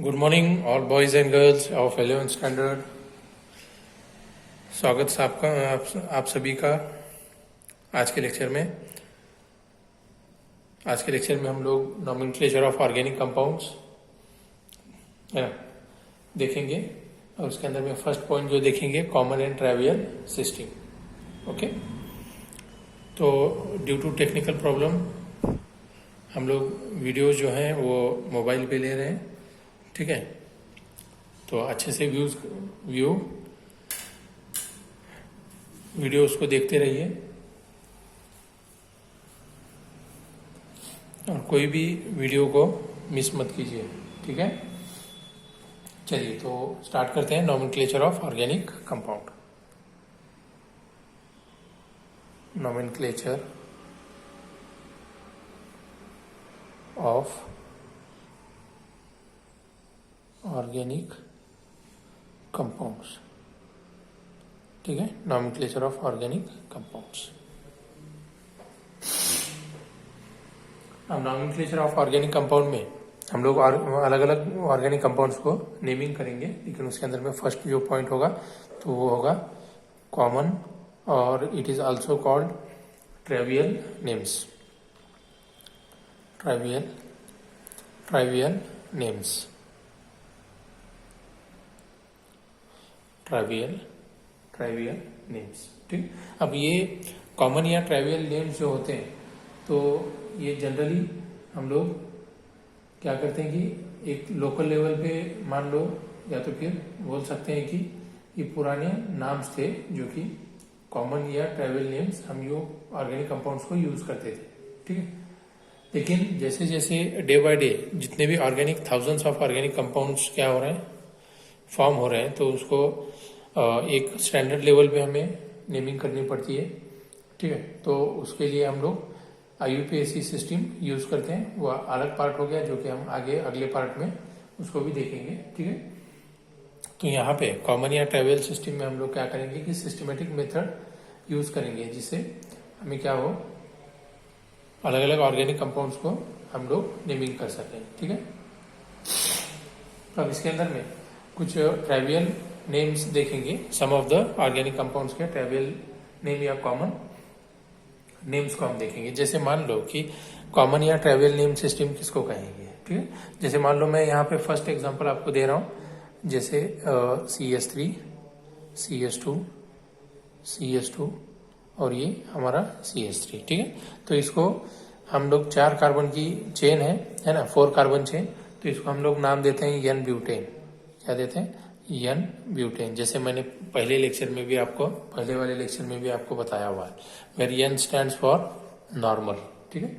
Good morning all boys and girls of 11th standard. स्वागत है आपका आप सभी का आज के लेक्चर में। आज के लेक्चर में हम लोग नॉमेनक्लेचर ऑफ ऑर्गेनिक कंपाउंड्स है ना देखेंगे, और उसके अंदर में फर्स्ट पॉइंट जो देखेंगे common and trivial system. Okay, तो ड्यू टू टेक्निकल प्रॉब्लम हम लोग वीडियो जो हैं वो मोबाइल पे ले रहे हैं, ठीक है। तो अच्छे से वीडियो उसको देखते रहिए और कोई भी वीडियो को मिस मत कीजिए, ठीक है। चलिए तो स्टार्ट करते हैं nomenclature of organic compound. Nomenclature of organic compounds, ठीक है। Nomenclature of organic compounds. अब नॉमेनक्लेचर ऑफ ऑर्गेनिक कंपाउंड में हम लोग अलग अलग ऑर्गेनिक कंपाउंड्स को नेमिंग करेंगे, लेकिन उसके अंदर में फर्स्ट जो पॉइंट होगा तो वो होगा कॉमन, और it is also called trivial names. Trivial names, trivial names, ठीक। अब ये कॉमन या ट्राइवियल नेम्स जो होते हैं तो ये जनरली हम लोग क्या करते हैं कि एक लोकल लेवल पे मान लो, या तो फिर बोल सकते हैं कि ये पुराने नाम्स थे जो कि कॉमन या ट्राइवियल नेम्स हम यो ऑर्गेनिक कंपाउंड्स को यूज करते थे, ठीक है। लेकिन जैसे जैसे डे बाय डे जितने भी organic thousands of organic compounds क्या हो रहे हैं, फॉर्म हो रहे हैं, तो उसको एक स्टैंडर्ड लेवल पे हमें नेमिंग करनी पड़ती है, ठीक है। तो उसके लिए हम लोग IUPAC सिस्टम यूज करते हैं। वो अलग पार्ट हो गया जो कि हम आगे अगले पार्ट में उसको भी देखेंगे, ठीक है। तो यहाँ पे कॉमन या ट्राइवियल सिस्टम में हम लोग क्या करेंगे कि सिस्टमेटिक मेथड यूज करेंगे, जिससे हमें क्या हो अलग अलग ऑर्गेनिक कंपाउंड्स को हम लोग नेमिंग कर सकें, ठीक है। तो अब इसके अंदर में कुछ ट्राइवियल नेम्स देखेंगे, सम ऑफ द ऑर्गेनिक कंपाउंड्स के ट्राइवियल नेम या कॉमन नेम्स को हम देखेंगे। जैसे मान लो कि कॉमन या ट्राइवियल नेम सिस्टम किसको कहेंगे, ठीक है। जैसे मान लो मैं यहाँ पे फर्स्ट एग्जांपल आपको दे रहा हूँ, जैसे CH3, CH2, CH2 और ये हमारा CH3, ठीक है। तो इसको हम लोग 4 कार्बन की चेन है ना, 4 कार्बन चेन, तो इसको हम लोग नाम देते हैं N ब्यूटेन। क्या देते हैं? N butane. जैसे मैंने पहले वाले लेक्चर में भी आपको बताया हुआ है, where N stands for normal, ठीक है।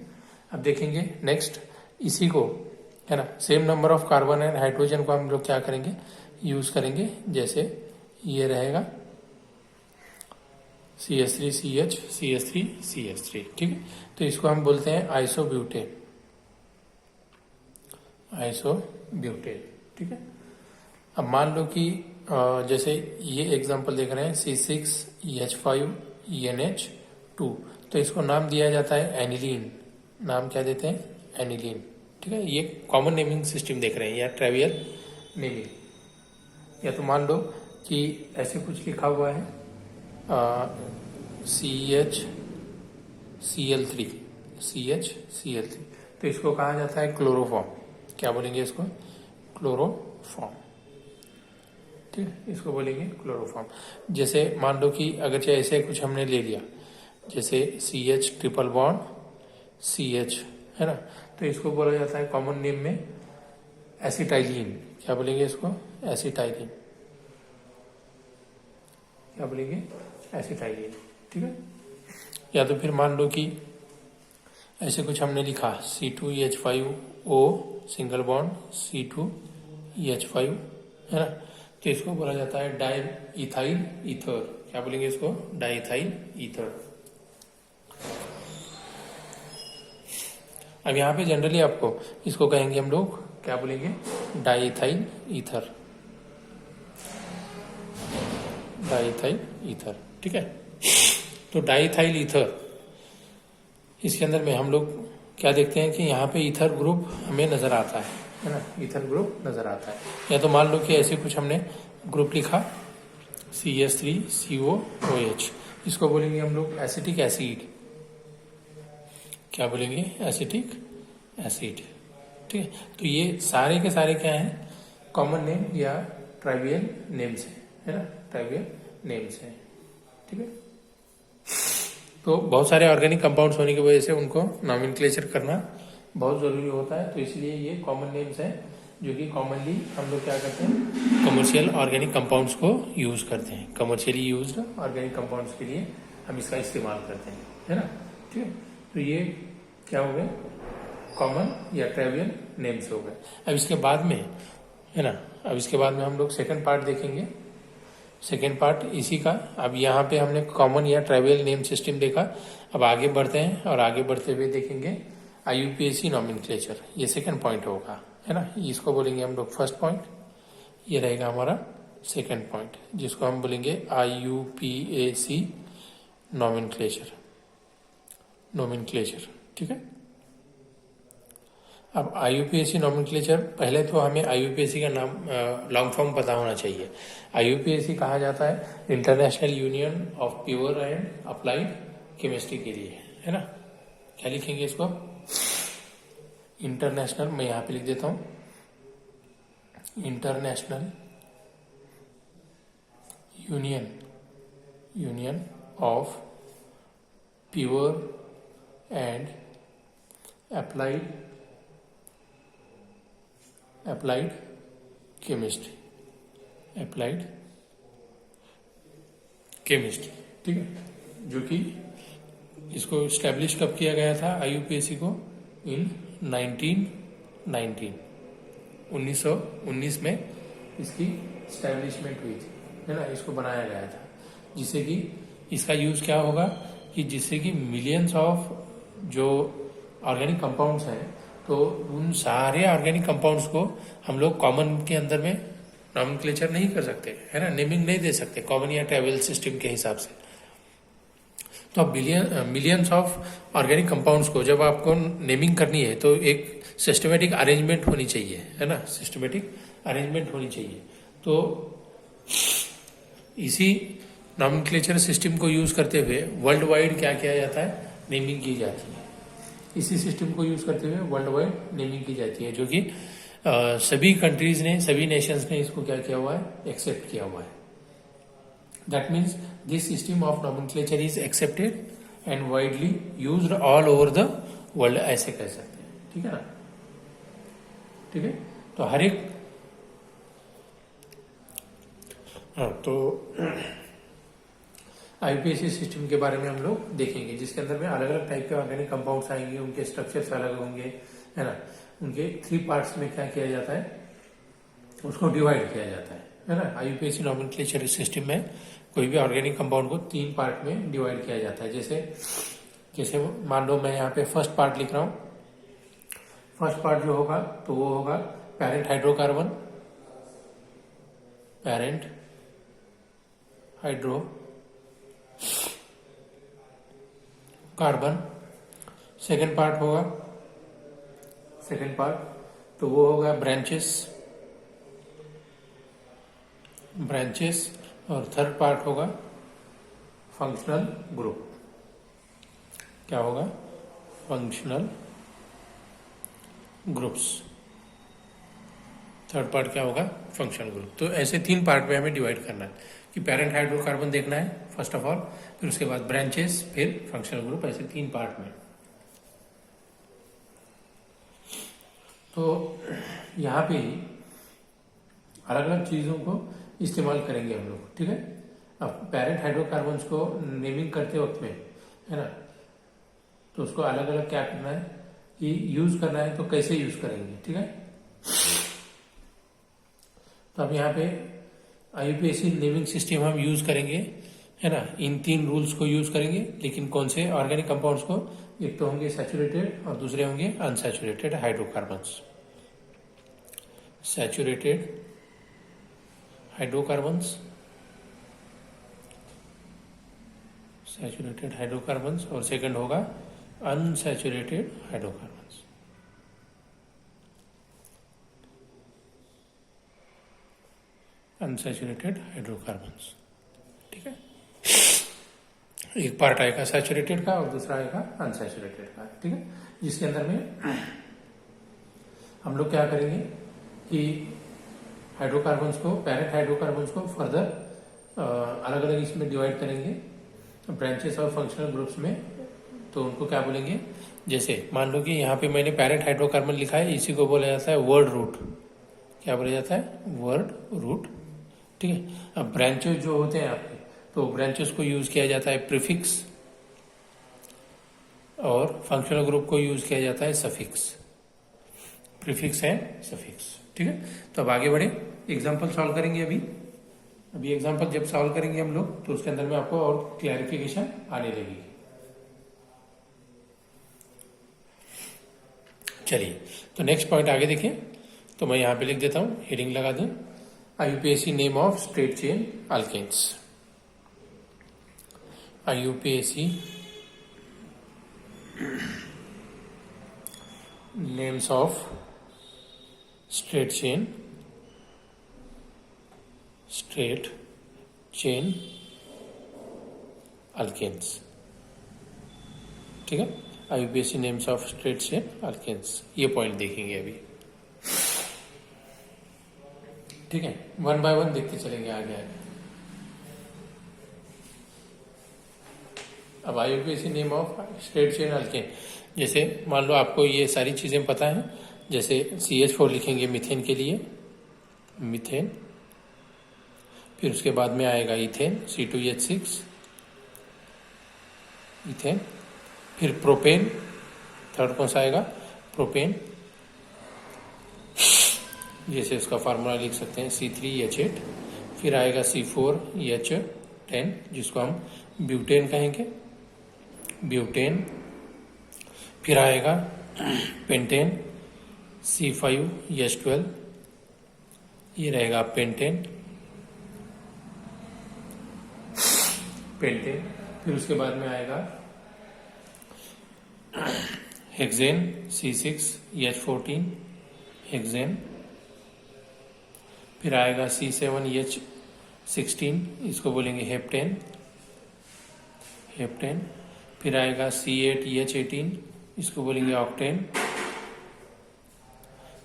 अब देखेंगे नेक्स्ट, इसी को है ना same number of carbon and hydrogen को हम लोग क्या करेंगे, यूज करेंगे। जैसे ये रहेगा CH3 CH, CH3 CH3, ठीक है। तो इसको हम बोलते हैं आइसोब्यूटेन, ठीक है। अब मान लो कि जैसे ये एग्जांपल देख रहे हैं C6H5NH2, तो इसको नाम दिया जाता है एनिलीन। नाम क्या देते हैं? एनिलीन, ठीक है। ये कॉमन नेमिंग सिस्टम देख रहे हैं या ट्राइवियल नेमिंग। या तो मान लो कि ऐसे कुछ लिखा हुआ है CHCl3, तो इसको कहा जाता है क्लोरोफॉर्म। क्या बोलेंगे इसको? क्लोरोफॉर्म, ठीक है। इसको बोलेंगे क्लोरोफॉर्म। जैसे मान लो कि अगर चाहे ऐसे कुछ हमने ले लिया, जैसे CH ट्रिपल बॉन्ड CH, है ना, तो इसको बोला जाता है कॉमन नेम में एसिटाइलिन। क्या बोलेंगे इसको? एसिटाइलिन। क्या बोलेंगे? एसिटाइलिन, ठीक है। या तो फिर मान लो कि ऐसे कुछ हमने लिखा C2H5O सिंगल बॉन्ड C2H5, है ना, तो इसको बोला जाता है डाई इथाइल ईथर। क्या बोलेंगे इसको? Di ethyl ether. अब यहाँ पे जनरली आपको इसको कहेंगे हम लोग, क्या बोलेंगे? Di ethyl ether, di ethyl ether, ठीक है। तो डाई इथाइल ईथर, इसके अंदर में हम लोग क्या देखते हैं कि यहाँ पे ईथर ग्रुप हमें नजर आता है, है ना, इथर ग्रुप नजर आता है। या तो मान लो कि ऐसे कुछ हमने ग्रुप लिखा CH3COOH, इसको बोलेंगे हम लोग एसिटिक एसिड। क्या बोलेंगे? Acetic acid. ठीक है, तो ये सारे के सारे क्या हैं? कॉमन नेम या ट्राइवियल नेम्स है ना, ट्राइवियल नेम्स है। ठीक है, तो बहुत सारे ऑर्गेनिक कंपाउंड्स होने की वजह से उनको नॉमेनक्लेचर करना बहुत जरूरी होता है। तो इसलिए ये कॉमन नेम्स हैं जो कि कॉमनली हम लोग क्या करते हैं, कमर्शियल ऑर्गेनिक कंपाउंड्स को यूज करते हैं। कमर्शियली यूज्ड ऑर्गेनिक कंपाउंड्स के लिए हम इसका इस्तेमाल करते हैं, है ना। ठीक है, तो ये क्या हो गए? कॉमन या ट्राइवियल नेम्स हो गए। अब इसके बाद में, है ना, अब इसके बाद में हम लोग सेकंड पार्ट देखेंगे। सेकेंड पार्ट इसी का। अब यहाँ पे हमने कॉमन या ट्राइवियल नेम सिस्टम देखा। अब आगे बढ़ते हैं और आगे बढ़ते हुए देखेंगे IUPAC नॉमेनक्लेचर। ये सेकंड पॉइंट होगा, है ना। इसको बोलेंगे हम लोग फर्स्ट पॉइंट, ये रहेगा हमारा सेकंड पॉइंट, जिसको हम बोलेंगे IUPAC नॉमेनक्लेचर। ठीक है, अब IUPAC नॉमेनक्लेचर, पहले तो हमें IUPAC का नाम लॉन्ग फॉर्म पता होना चाहिए। IUPAC कहा जाता है international union of pure and applied chemistry के लिए, है ना। क्या लिखेंगे इसको? इंटरनेशनल, मैं यहाँ पे लिख देता हूँ, international union of pure and applied chemistry. ठीक है, जो कि इसको स्टैब्लिश कब किया गया था IUPAC को? इन 1919 में इसकी स्टैब्लिशमेंट हुई थी, है ना। इसको बनाया गया था, जिससे कि इसका यूज क्या होगा कि जिससे कि मिलियंस ऑफ जो ऑर्गेनिक कंपाउंड्स हैं, तो उन सारे ऑर्गेनिक कंपाउंड्स को हम लोग कॉमन के अंदर में नॉमेनक्लेचर नहीं कर सकते, है ना, नेमिंग नहीं दे सकते कॉमन या ट्राइवियल सिस्टम के हिसाब से। तो अब मिलियंस ऑफ ऑर्गेनिक कंपाउंड्स को जब आपको नेमिंग करनी है तो एक सिस्टमेटिक अरेंजमेंट होनी चाहिए, है ना, सिस्टमेटिक अरेंजमेंट होनी चाहिए। तो इसी नॉमेनक्लेचर सिस्टम को यूज करते हुए वर्ल्ड वाइड क्या किया जाता है? नेमिंग की जाती है। इसी सिस्टम को यूज करते हुए वर्ल्ड वाइड नेमिंग की जाती है, जो कि सभी कंट्रीज ने, सभी नेशंस ने इसको क्या किया हुआ है? एक्सेप्ट किया हुआ है। That means this system of nomenclature is accepted and widely used all over the world, ऐसे कह सकते हैं। ठीक है ना, ठीक है। तो हर एक तो IUPAC सिस्टम के बारे में हम लोग देखेंगे, जिसके अंदर में अलग अलग टाइप के ऑर्गेनिक कंपाउंड्स आएंगे, उनके स्ट्रक्चर्स अलग होंगे, है ना। उनके 3 पार्ट्स में क्या किया जाता है? उसको डिवाइड किया जाता है ना। IUPAC नॉमेनक्लेचर सिस्टम में कोई भी ऑर्गेनिक कंपाउंड को 3 पार्ट में डिवाइड किया जाता है। जैसे मान लो मैं यहाँ पे फर्स्ट पार्ट लिख रहा हूँ। फर्स्ट पार्ट जो होगा तो वो होगा पैरेंट हाइड्रोकार्बन। सेकेंड पार्ट तो वो होगा ब्रांचेस, और थर्ड पार्ट होगा फंक्शनल ग्रुप। क्या होगा? Functional groups. थर्ड पार्ट क्या होगा? Functional group. तो ऐसे 3 पार्ट में हमें डिवाइड करना है कि पैरेंट हाइड्रोकार्बन देखना है फर्स्ट ऑफ ऑल, फिर उसके बाद ब्रांचेस, फिर फंक्शनल ग्रुप, ऐसे 3 पार्ट में। तो यहाँ पे अलग अलग चीजों को इस्तेमाल करेंगे हम लोग, ठीक है। अब पैरेंट हाइड्रोकार्बन्स को नेमिंग करते वक्त में, है ना, तो उसको अलग अलग क्या करना है कि यूज करना है, तो कैसे यूज करेंगे, ठीक है। तो अब यहाँ पे IUPAC नेमिंग सिस्टम हम यूज करेंगे, है ना। इन 3 रूल्स को यूज करेंगे, लेकिन कौन से? ऑर्गेनिक कंपाउंड्स को। एक तो होंगे सैचुरेटेड और दूसरे होंगे अनसैचुरेटेड हाइड्रोकार्बन्स। सैचुरेटेड हाइड्रोकार्बन्स और सेकंड होगा अनसैचुरेटेड हाइड्रोकार्बन्स। Unsaturated hydrocarbons. ठीक है, एक पार्ट आएगा सैचुरेटेड का और दूसरा आएगा अनसैचुरेटेड का। ठीक है, जिसके अंदर में हम लोग क्या करेंगे कि हाइड्रोकार्बन्स को, पैरेंट हाइड्रोकार्बन्स को फर्दर अलग अलग इसमें डिवाइड करेंगे ब्रांचेस और फंक्शनल ग्रुप्स में। तो उनको क्या बोलेंगे, जैसे मान लो कि यहाँ पे मैंने पैरेंट हाइड्रोकार्बन लिखा है, इसी को बोला जाता है वर्ड रूट। क्या बोला जाता है? Word root. ठीक है, अब ब्रांचेस जो होते हैं आपके, तो ब्रांचेस को यूज किया जाता है प्रीफिक्स और फंक्शनल ग्रुप को यूज किया जाता है सफिक्स। प्रीफिक्स है सफिक्स। ठीक है, तो अब आगे बढ़े, एग्जाम्पल सॉल्व करेंगे। अभी एग्जाम्पल जब सॉल्व करेंगे हम लोग तो उसके अंदर में आपको और क्लैरिफिकेशन आने लगेगी। चलिए, तो नेक्स्ट पॉइंट आगे देखिए। तो मैं यहां पे लिख देता हूं, हेडिंग लगा दूं, IUPAC name of straight chain alkanes. IUPAC names of straight chain alkanes. ठीक है, IUPAC names of straight chain alkanes, ये पॉइंट देखेंगे अभी। ठीक है, वन बाय वन देखते चलेंगे आगे। अब IUPAC name of straight chain alkane, जैसे मान लो आपको ये सारी चीजें पता है, जैसे CH4 लिखेंगे मीथेन के लिए, मीथेन, फिर उसके बाद में आएगा इथेन, C2H6 इथेन, फिर प्रोपेन, थर्ड कौन सा आएगा? प्रोपेन, जैसे उसका फार्मूला लिख सकते हैं C3H8, फिर आएगा C4H10 जिसको हम ब्यूटेन कहेंगे, ब्यूटेन, फिर आएगा पेंटेन C5H12, ये रहेगा पेंटेन, फिर उसके बाद में आएगा हेक्सेन C6H14 हेक्सेन, फिर आएगा C7H16, इसको बोलेंगे हेप्टेन, फिर आएगा C8H18, इसको बोलेंगे ऑक्टेन,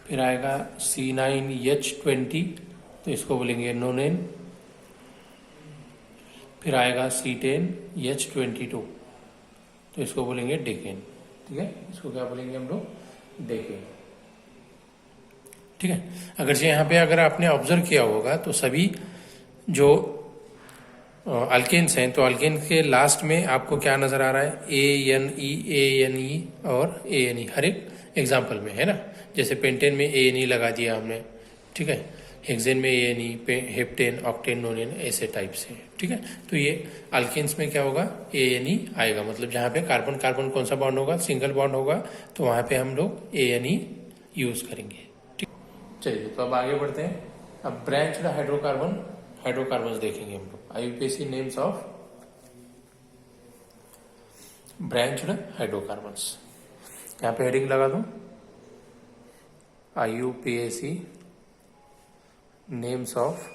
फिर आएगा C9H20, तो इसको बोलेंगे नोनेन, फिर आएगा C10H22, तो इसको बोलेंगे डेकेन। ठीक है, इसको क्या बोलेंगे हम लोग? डेकेन। ठीक है, अगर से यहाँ पे अगर आपने ऑब्जर्व किया होगा तो सभी जो अल्केन्स हैं, तो अल्केन के लास्ट में आपको क्या नजर आ रहा है? ANE और ANE हर एक एग्जाम्पल में है ना। जैसे पेंटेन में ANE लगा दिया हमने, ठीक है, हेक्सेन में ANE, हेप्टेन, ऑक्टेन, नोनेन, ऐसे टाइप से। ठीक है, तो ये अल्केन्स में क्या होगा? ANE आएगा, मतलब जहां पे कार्बन कार्बन कौन सा बॉन्ड होगा? सिंगल बॉन्ड होगा, तो वहां पे हम लोग ANE यूज करेंगे। ठीक, चलिए तो अब आगे बढ़ते हैं। अब ब्रांच्ड हाइड्रोकार्बन देखेंगे हम लोग। IUPAC names of branched hydrocarbons, यहाँ पे हेडिंग लगा दूं, IUPAC names of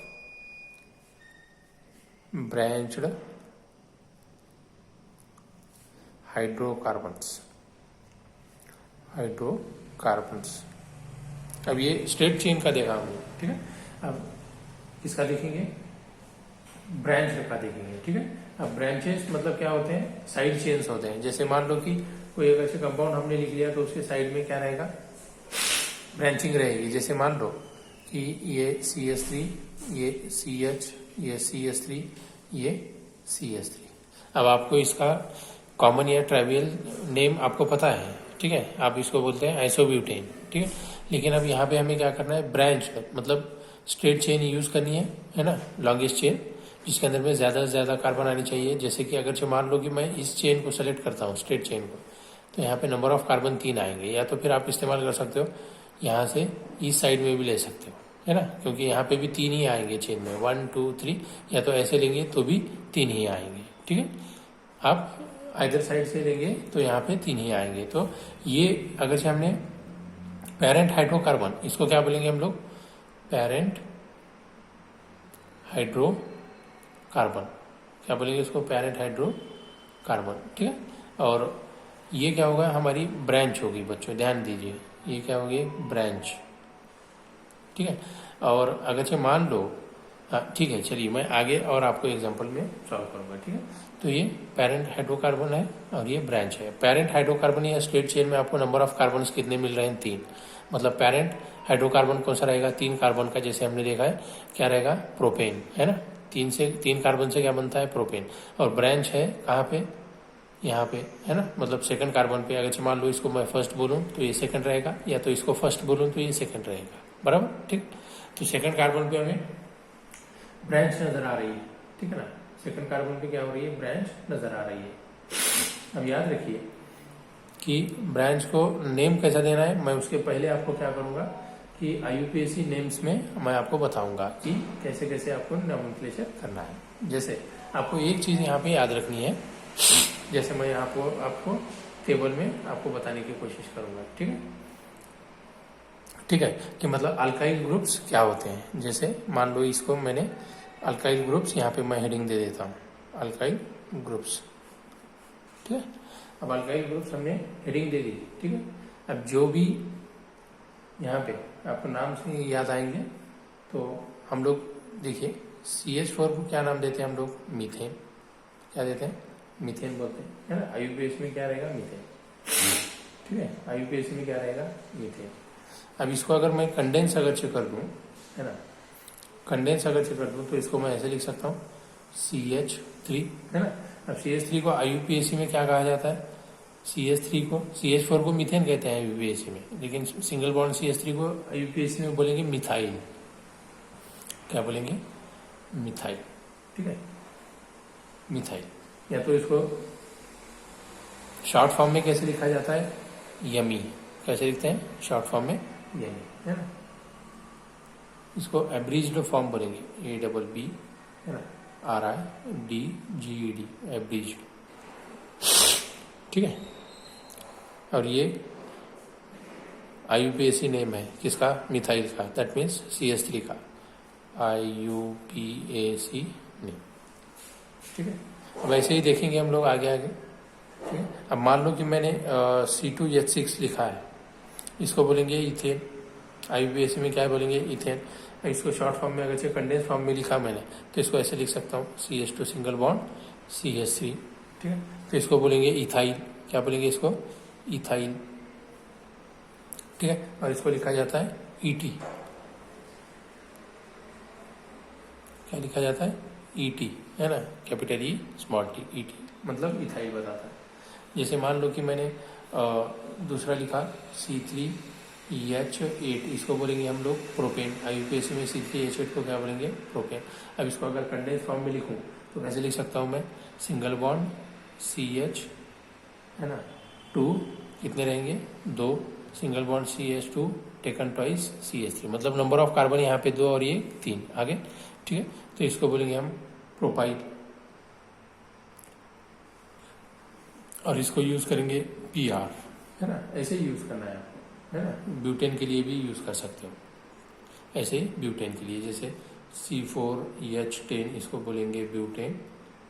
branched hydrocarbons. अब ये स्ट्रेट चेन का देखा हमने, ठीक है। अब किसका देखेंगे? ब्रांच का देखेंगे, ठीक है। अब ब्रांचेस मतलब क्या होते हैं? साइड चेन्स होते हैं। जैसे मान लो कि कोई एक ऐसे कंपाउंड हमने लिख लिया तो उसके साइड में क्या रहेगा? ब्रांचिंग रहेगी। जैसे मान लो कि ये CH3, ये CH, ये CH3, ये CH3। अब आपको इसका कॉमन या ट्राइवियल नेम आपको पता है, ठीक है, आप इसको बोलते हैं आइसोब्यूटेन, ठीक है। लेकिन अब यहाँ पे हमें क्या करना है? ब्रांच मतलब स्ट्रेट चेन यूज करनी है ना, लॉन्गेस्ट चेन, जिसके अंदर में ज्यादा से ज्यादा कार्बन आनी चाहिए। जैसे कि अगर मान लो कि मैं इस चेन को सेलेक्ट करता हूँ, स्ट्रेट चेन को, तो यहाँ पे नंबर ऑफ कार्बन 3 आएंगे। या तो फिर आप इस्तेमाल कर सकते हो यहाँ से इस साइड में भी ले सकते हो, है ना, क्योंकि यहाँ पे भी 3 ही आएंगे चेन में, 1 2 3, या तो ऐसे लेंगे तो भी 3 ही आएंगे, ठीक है। आप इधर साइड से लेंगे तो यहाँ पे 3 ही आएंगे। तो ये अगर से हमने पेरेंट हाइड्रोकार्बन, इसको क्या बोलेंगे हम लोग? पेरेंट हाइड्रोकार्बन, क्या बोलेंगे इसको, पैरेंट हाइड्रोकार्बन, ठीक है। और ये क्या होगा, हमारी ब्रांच होगी बच्चों, ध्यान दीजिए, ये क्या होगी, ब्रांच, ठीक है। और अगर से मान लो, हाँ ठीक है, चलिए मैं आगे और आपको एग्जांपल में सॉल्व करूंगा, ठीक है। तो ये पेरेंट हाइड्रोकार्बन है और ये ब्रांच है। पेरेंट हाइड्रोकार्बन या स्ट्रेट चेन में आपको नंबर ऑफ कार्बन कितने मिल रहे हैं, 3। मतलब पेरेंट हाइड्रोकार्बन कौन सा रहेगा, 3 कार्बन का, जैसे हमने देखा है क्या रहेगा, प्रोपेन, है ना। 3 कार्बन से क्या बनता है, प्रोपेन। और ब्रांच है कहाँ पे, यहाँ पे, है ना, मतलब सेकंड कार्बन पे। अगर मान लो इसको मैं फर्स्ट बोलूँ तो ये सेकंड रहेगा, या तो इसको फर्स्ट बोलूँ तो ये सेकंड रहेगा, बराबर, ठीक। तो सेकंड कार्बन पे हमें ब्रांच नजर आ रही है, ठीक है ना। सेकंड कार्बन पे क्या हो रही है, ब्रांच नजर आ रही है। अब याद रखिए कि ब्रांच को नेम कैसा देना है, मैं उसके पहले आपको क्या करूंगा कि IUPAC नेम्स में मैं आपको बताऊंगा कि कैसे कैसे आपको नोमेनक्लेचर करना है। जैसे आपको एक चीज यहाँ पे याद रखनी है, जैसे मैं यहाँ को आपको टेबल में आपको बताने की कोशिश करूंगा, ठीक है, ठीक है, कि मतलब अल्काइल ग्रुप्स क्या होते हैं। जैसे मान लो इसको मैंने अल्काइल ग्रुप्स, यहाँ पे मैं हेडिंग दे देता हूँ, अल्काइल ग्रुप्स, ठीक है। अब अल्काइल ग्रुप्स हमने हेडिंग दे दी, ठीक है। अब जो भी यहाँ पे आपको नाम से याद आएंगे, तो हम लोग देखिए CH4 को क्या नाम देते हैं हम लोग, मीथेन, क्या देते हैं, मीथेन बोलते हैं, है ना। IUPAC में क्या रहेगा, मीथेन, ठीक है, IUPAC में क्या रहेगा, मीथेन। अब इसको अगर मैं कंडेंस अगर चेक कर दूं, है ना, कंडेंस अगर चेक कर दूं तो इसको मैं ऐसे लिख सकता हूँ CH3, है ना। अब CH3 को IUPAC में क्या कहा जाता है, CH3 को, CH4 को मीथेन कहते हैं IUPAC में, लेकिन सिंगल बॉन्ड CH3 को IUPAC में बोलेंगे मिथाइल, क्या बोलेंगे, मिथाइल, ठीक है, मिथाइल। या तो इसको शॉर्ट फॉर्म में कैसे लिखा जाता है, यमी, कैसे लिखते हैं शॉर्ट फॉर्म में, यमी, है ना। इसको एब्रिज्ड फॉर्म बोलेंगे, ABB, है ना, RIDGED, एब्रिज्ड, ठीक है। और ये IUPAC नेम है किसका, मिथाइल का, दैट मीन्स CH3 का IUPAC नेम, ठीक है। वैसे ही देखेंगे हम लोग आगे आगे, ठीक है। अब मान लो कि मैंने C2H6 लिखा है, इसको बोलेंगे इथेन, IUPAC में क्या बोलेंगे, इथेन। इसको शॉर्ट फॉर्म में अगर कंडेंस फॉर्म में लिखा मैंने, तो इसको ऐसे लिख सकता हूँ CH2 सिंगल बॉन्ड CH3, ठीक है। तो इसको बोलेंगे इथाइल, क्या बोलेंगे इसको, इथाइल, ठीक है। और इसको लिखा जाता है ET, क्या लिखा जाता है, ET, है ना, capital E small t, ET मतलब इथाइल बताता है। जैसे मान लो कि मैंने दूसरा लिखा C3H8, इसको बोलेंगे हम लोग प्रोपेन, IUPAC में C3H8 को क्या बोलेंगे, प्रोपेन। अब इसको अगर कंडेंस फॉर्म में लिखूं तो कैसे लिख सकता हूं मैं, सिंगल बॉन्ड CH, है ना, 2, कितने रहेंगे, 2, single bond CH2 taken twice CH3, मतलब नंबर ऑफ कार्बन यहाँ पे 2 और ये 3 आगे, ठीक है। तो इसको बोलेंगे हम प्रोपाइल, और इसको यूज करेंगे PR, है ना, ऐसे ही यूज करना है ना। ब्यूटेन के लिए भी यूज कर सकते हो, ऐसे ब्यूटेन के लिए, जैसे C4H10, इसको बोलेंगे ब्यूटेन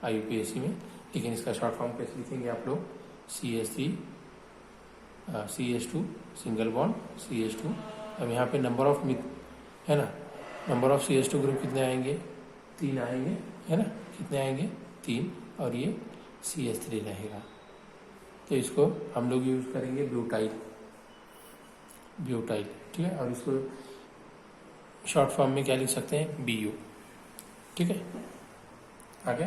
IUPAC में, लेकिन इसका शॉर्ट फॉर्म कैसे लिखेंगे आप लोग, CH2 सिंगल बॉन्ड CH2। अब यहाँ पे नंबर ऑफ है ना, नंबर ऑफ CH2 ग्रुप कितने आएंगे, 3 आएंगे, है ना, कितने आएंगे, 3, और ये CH3 रहेगा। तो इसको हम लोग यूज करेंगे ब्यूटाइल, ब्यूटाइल, ठीक है। और इसको शॉर्ट फॉर्म में क्या लिख सकते हैं, BU, ठीक है, आगे।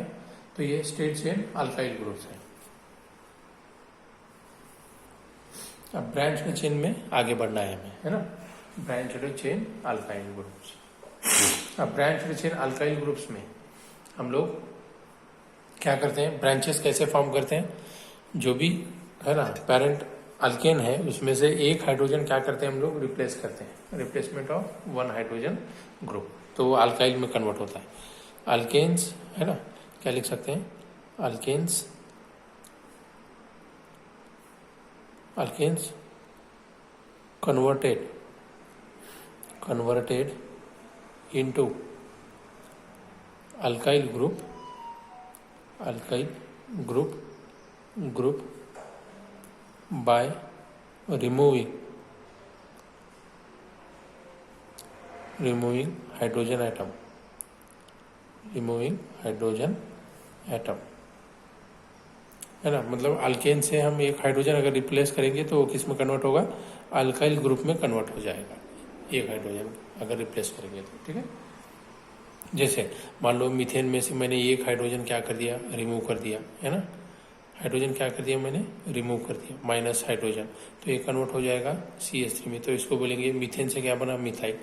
तो ये स्ट्रेट चेन अल्काइल ग्रुप्स है। अब ब्रांच चेन में आगे बढ़ना है हमें, है ना, ब्रांच चेन अल्काइल ग्रुप्स। अब ब्रांच चेन अल्काइल ग्रुप्स में हम लोग क्या करते हैं, ब्रांचेस कैसे फॉर्म करते हैं, जो भी है ना पेरेंट अल्केन है उसमें से एक हाइड्रोजन क्या करते हैं हम लोग, रिप्लेस करते हैं, रिप्लेसमेंट ऑफ 1 हाइड्रोजन ग्रुप, तो वो अल्काइल में कन्वर्ट होता है। अल्केन्स, है ना, क्या लिख सकते हैं, alkanes, alkanes converted into alkyl group by removing hydrogen atom, है ना। मतलब अल्केन से हम एक हाइड्रोजन अगर रिप्लेस करेंगे तो वो किस में कन्वर्ट होगा, अल्काइल ग्रुप में कन्वर्ट हो जाएगा, एक हाइड्रोजन अगर रिप्लेस करेंगे तो, ठीक है। जैसे मान लो मीथेन में से मैंने एक हाइड्रोजन क्या कर दिया, रिमूव कर दिया, है ना। हाइड्रोजन क्या कर दिया मैंने, रिमूव कर दिया, माइनस हाइड्रोजन, तो ये कन्वर्ट हो जाएगा CH3 में, तो इसको बोलेंगे मीथेन से क्या बना, मिथाइल।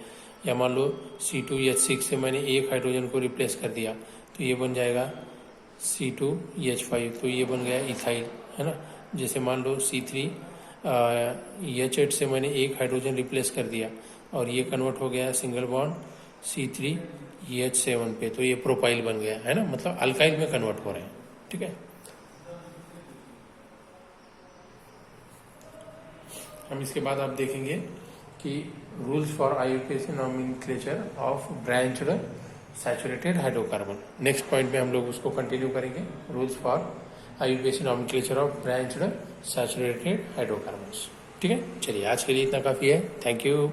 या मान लो C2H6 से मैंने एक हाइड्रोजन को रिप्लेस कर दिया, तो ये बन जाएगा C2H5, तो ये बन गया इथाइल, है ना। जैसे मान लो C3H8 से मैंने एक हाइड्रोजन रिप्लेस कर दिया और ये कन्वर्ट हो गया सिंगल बॉन्ड C3H7 पे, तो ये प्रोपाइल बन गया, है ना। मतलब अल्काइल में कन्वर्ट हो रहे हैं, ठीक है। हम इसके बाद आप देखेंगे कि rules for IUPAC nomenclature of branched saturated hydrocarbon. Next point में हम लोग उसको कंटिन्यू करेंगे, rules for IUPAC nomenclature of branched saturated hydrocarbon, ठीक है। चलिए आज के लिए इतना काफ़ी है, थैंक यू।